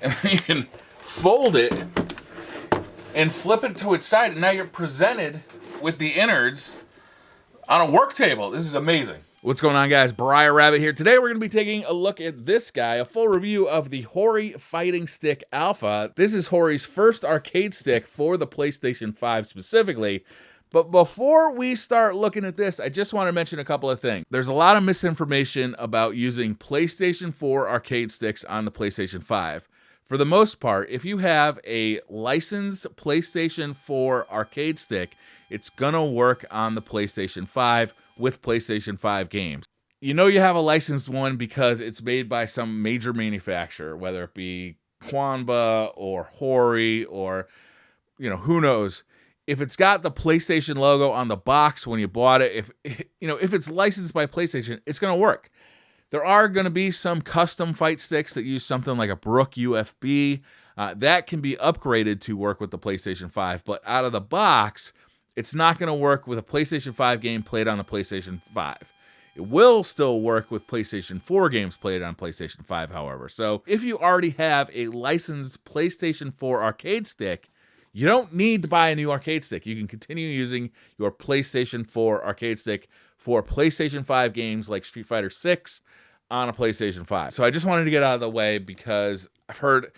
and then you can fold it and flip it to its side, and now you're presented with the innards on a work table. This is amazing. What's going on, guys? Briar Rabbit here. Today we're going to be taking a look at this guy, a full review of the Hori Fighting Stick Alpha. This is Hori's first arcade stick for the PlayStation 5 specifically. But before we start looking at this, I just want to mention a couple of things. There's a lot of misinformation about using PlayStation 4 arcade sticks on the PlayStation 5. For the most part, if you have a licensed PlayStation 4 arcade stick, it's gonna work on the PlayStation 5 with PlayStation 5 games. You know you have a licensed one because it's made by some major manufacturer, whether it be Quanba or Hori or, who knows. If it's got the PlayStation logo on the box when you bought it, if it's licensed by PlayStation, it's gonna work. There are going to be some custom fight sticks that use something like a Brook UFB. That can be upgraded to work with the PlayStation 5, but out of the box, it's not going to work with a PlayStation 5 game played on the PlayStation 5. It will still work with PlayStation 4 games played on PlayStation 5, however. So if you already have a licensed PlayStation 4 arcade stick, you don't need to buy a new arcade stick. You can continue using your PlayStation 4 arcade stick for PlayStation 5 games like Street Fighter 6 on a PlayStation 5. So I just wanted to get out of the way because I've heard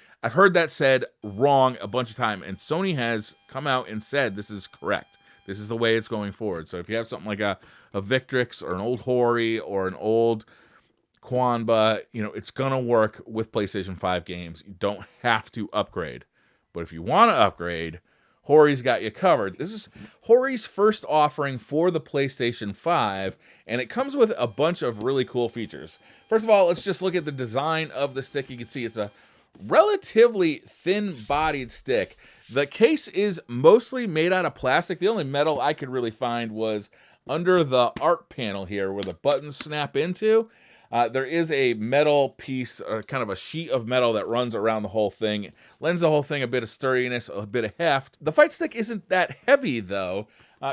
that said wrong a bunch of times, and Sony has come out and said this is correct. This is the way it's going forward. So if you have something like a Victrix or an old Hori or an old Quanba, it's gonna work with PlayStation 5 games. You don't have to upgrade. But if you want to upgrade, Hori's got you covered. This is Hori's first offering for the PlayStation 5, and it comes with a bunch of really cool features. First of all, let's just look at the design of the stick. You can see it's a relatively thin-bodied stick. The case is mostly made out of plastic. The only metal I could really find was under the art panel here where the buttons snap into. There is a metal piece, or kind of a sheet of metal that runs around the whole thing. It lends the whole thing a bit of sturdiness, a bit of heft. The fight stick isn't that heavy, though,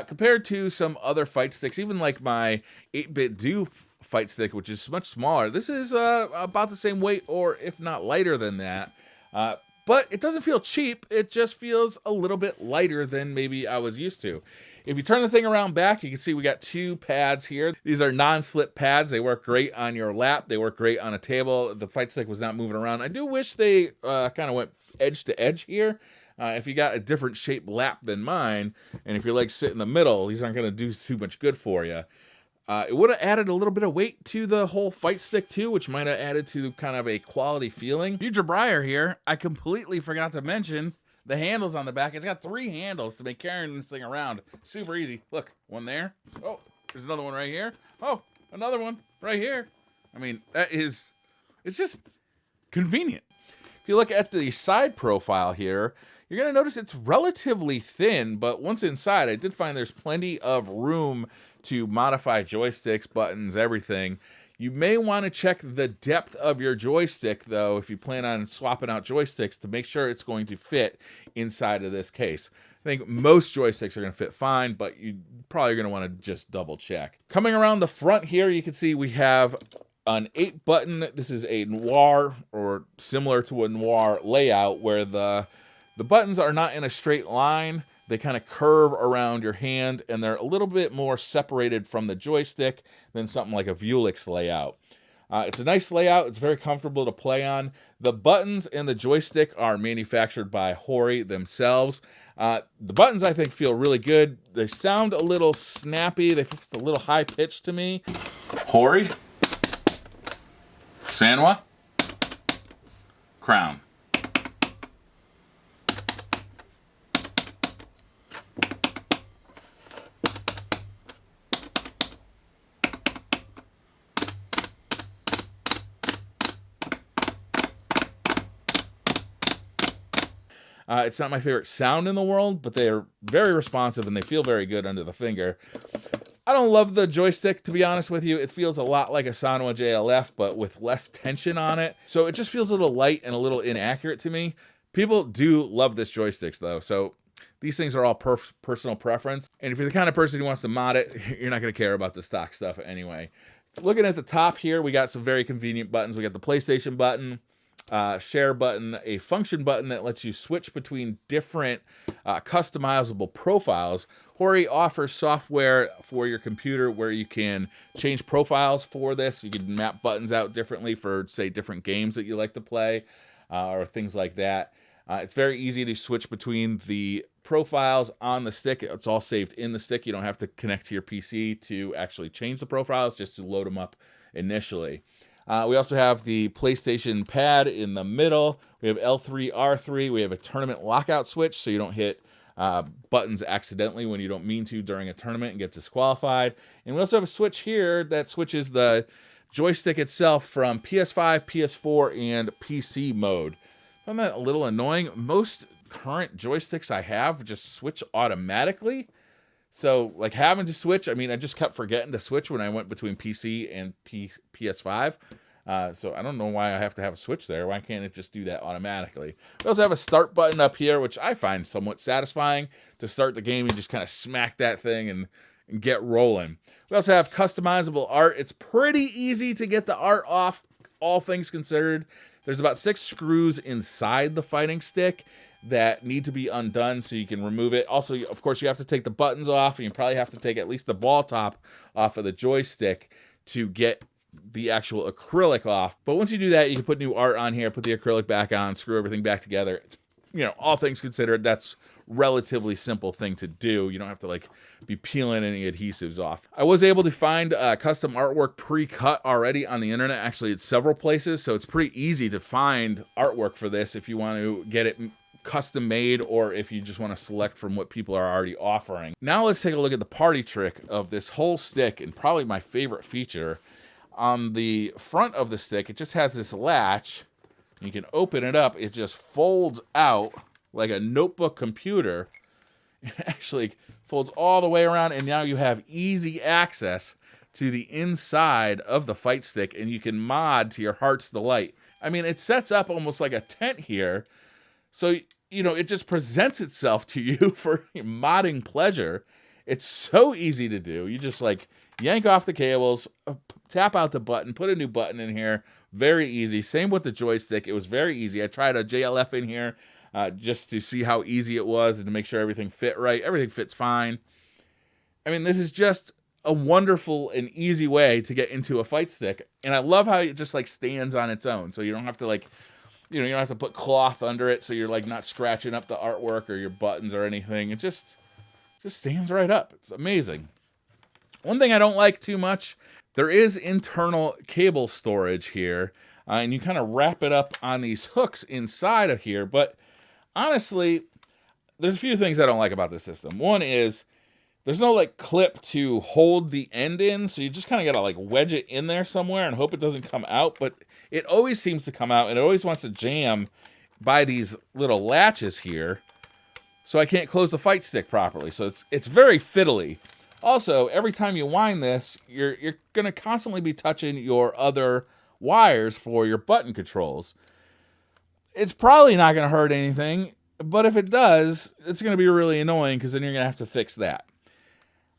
compared to some other fight sticks, even like my 8-bit Do fight stick, which is much smaller. This is about the same weight, or if not lighter than that. But it doesn't feel cheap. It just feels a little bit lighter than maybe I was used to. If you turn the thing around back, you can see we got two pads here. These are non-slip pads. They work great on your lap. They work great on a table. The fight stick was not moving around. I do wish they kind of went edge to edge here. If you got a different shaped lap than mine, and if your legs sit in the middle, these aren't going to do too much good for you. It would have added a little bit of weight to the whole fight stick too, which might have added to kind of a quality feeling. Future Briar here, I completely forgot to mention the handles on the back. It's got 3 handles to make carrying this thing around super easy. Look, one there. Oh, there's another one right here. Oh, another one right here. I mean, it's just convenient. If you look at the side profile here, you're going to notice it's relatively thin, but once inside, I did find there's plenty of room to modify joysticks, buttons, everything. You may want to check the depth of your joystick, though, if you plan on swapping out joysticks to make sure it's going to fit inside of this case. I think most joysticks are going to fit fine, but you probably going to want to just double check. Coming around the front here, you can see we have an 8-button. This is a noir, or similar to a noir layout, where the buttons are not in a straight line. They kind of curve around your hand, and they're a little bit more separated from the joystick than something like a Vuelix layout. It's a nice layout. It's very comfortable to play on. The buttons and the joystick are manufactured by Hori themselves. The buttons, I think, feel really good. They sound a little snappy. They feel a little high-pitched to me. Hori, Sanwa, Crown. It's not my favorite sound in the world, but they are very responsive and they feel very good under the finger. I don't love the joystick, to be honest with you. It feels a lot like a Sanwa JLF, but with less tension on it. So it just feels a little light and a little inaccurate to me. People do love this joystick, though. So these things are all personal preference. And if you're the kind of person who wants to mod it, you're not going to care about the stock stuff anyway. Looking at the top here, we got some very convenient buttons. We got the PlayStation button. share button, a function button that lets you switch between different customizable profiles. Hori offers software for your computer where you can change profiles for this. You can map buttons out differently for, say, different games that you like to play or things like that. It's very easy to switch between the profiles on the stick. It's all saved in the stick. You don't have to connect to your PC to actually change the profiles, just to load them up initially. We also have the PlayStation pad in the middle. We have L3, R3. We have a tournament lockout switch, so you don't hit buttons accidentally when you don't mean to during a tournament and get disqualified. And we also have a switch here that switches the joystick itself from PS5, PS4, and PC mode. I find that a little annoying. Most current joysticks I have just switch automatically. So, like, having to switch, I mean, I just kept forgetting to switch when I went between PC and PS5. So I don't know why I have to have a switch there. Why can't it just do that automatically? We also have a start button up here, which I find somewhat satisfying. To start the game, you just kind of smack that thing and get rolling. We also have customizable art. It's pretty easy to get the art off, all things considered. There's about 6 screws inside the fighting stick that need to be undone so you can remove it. Also, of course, you have to take the buttons off, and you probably have to take at least the ball top off of the joystick to get the actual acrylic off. But once you do that, you can put new art on here, put the acrylic back on, screw everything back together. It's, all things considered, that's relatively simple thing to do. You don't have to like be peeling any adhesives off. I was able to find custom artwork pre-cut already on the internet. Actually, it's several places, so it's pretty easy to find artwork for this if you want to get it custom made or if you just want to select from what people are already offering. Now let's take a look at the party trick of this whole stick, and probably my favorite feature. On the front of the stick, it just has this latch. You can open it up. It just folds out like a notebook computer. It actually folds all the way around, and now you have easy access to the inside of the fight stick, and you can mod to your heart's delight. I mean, it sets up almost like a tent here. So, it just presents itself to you for modding pleasure. It's so easy to do. You just like yank off the cables, tap out the button, put a new button in here. Very easy. Same with the joystick. It was very easy. I tried a JLF in here just to see how easy it was and to make sure everything fit right. Everything fits fine. I mean, this is just a wonderful and easy way to get into a fight stick. And I love how it just like stands on its own. So you don't have to like, you don't have to put cloth under it so you're like not scratching up the artwork or your buttons or anything. It just stands right up. It's amazing. One thing I don't like too much, there is internal cable storage here, and you kind of wrap it up on these hooks inside of here. But honestly, there's a few things I don't like about this system. One is there's no like clip to hold the end in, so you just kind of got to like wedge it in there somewhere and hope it doesn't come out. But it always seems to come out, and it always wants to jam by these little latches here, so I can't close the fight stick properly. So it's very fiddly. Also, every time you wind this, you're going to constantly be touching your other wires for your button controls. It's probably not going to hurt anything, but if it does, it's going to be really annoying because then you're going to have to fix that.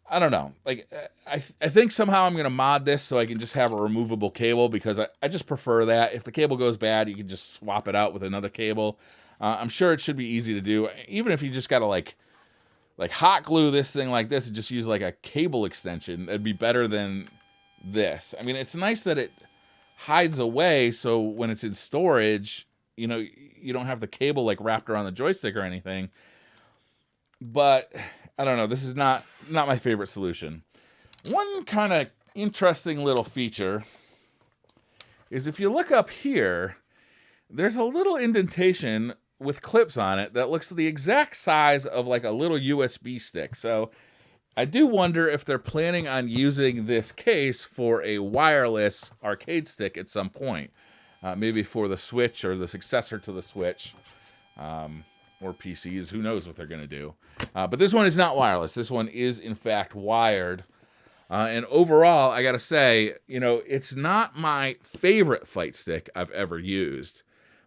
I don't know. Like, I think somehow I'm going to mod this so I can just have a removable cable because I just prefer that. If the cable goes bad, you can just swap it out with another cable. I'm sure it should be easy to do. Even if you just got to like hot glue this thing like this and just use like a cable extension, that'd be better than this. I mean, it's nice that it hides away so when it's in storage, you don't have the cable like wrapped around the joystick or anything. But I don't know, this is not my favorite solution. One kind of interesting little feature is if you look up here, there's a little indentation with clips on it that looks the exact size of like a little USB stick. So I do wonder if they're planning on using this case for a wireless arcade stick at some point. Maybe for the Switch or the successor to the Switch or PCs. Who knows what they're going to do. But this one is not wireless. This one is, in fact, wired. And overall, I got to say, it's not my favorite fight stick I've ever used.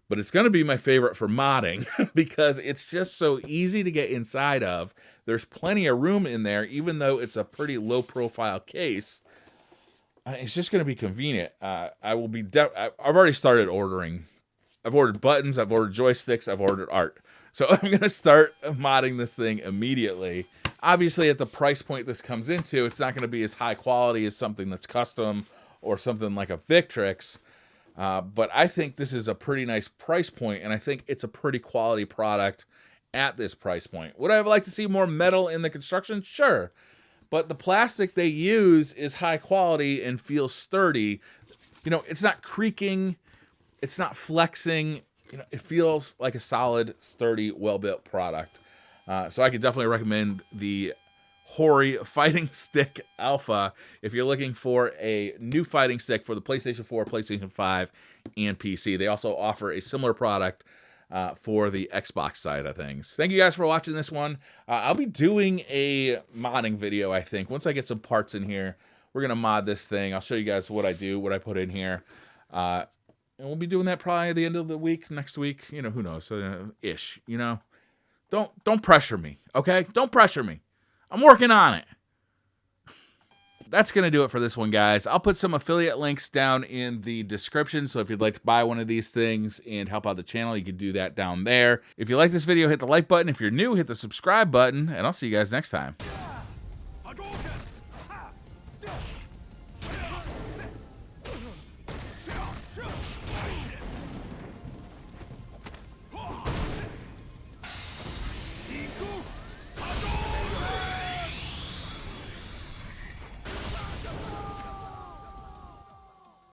But it's going to be my favorite for modding because it's just so easy to get inside of. There's plenty of room in there, even though it's a pretty low-profile case. It's just going to be convenient. I've already started ordering I've ordered buttons, I've ordered joysticks, I've ordered art. So I'm going to start modding this thing immediately. Obviously, at the price point this comes into, it's not going to be as high quality as something that's custom or something like a Victrix. But I think this is a pretty nice price point, and I think it's a pretty quality product at this price point. Would I like to see more metal in the construction? Sure. But the plastic they use is high quality and feels sturdy. You know, it's not creaking. It's not flexing. You know, it feels like a solid, sturdy, well-built product. So I could definitely recommend the Hori Fighting Stick Alpha if you're looking for a new fighting stick for the PlayStation 4, PlayStation 5, and PC. They also offer a similar product for the Xbox side of things. Thank you guys for watching this one. I'll be doing a modding video, I think. Once I get some parts in here, we're going to mod this thing. I'll show you guys what I do, what I put in here. And we'll be doing that probably at the end of the week, next week. You know, who knows? Ish, you know? Don't pressure me, okay? Don't pressure me. I'm working on it. That's going to do it for this one, guys. I'll put some affiliate links down in the description, so if you'd like to buy one of these things and help out the channel, you can do that down there. If you like this video, hit the like button. If you're new, hit the subscribe button, and I'll see you guys next time.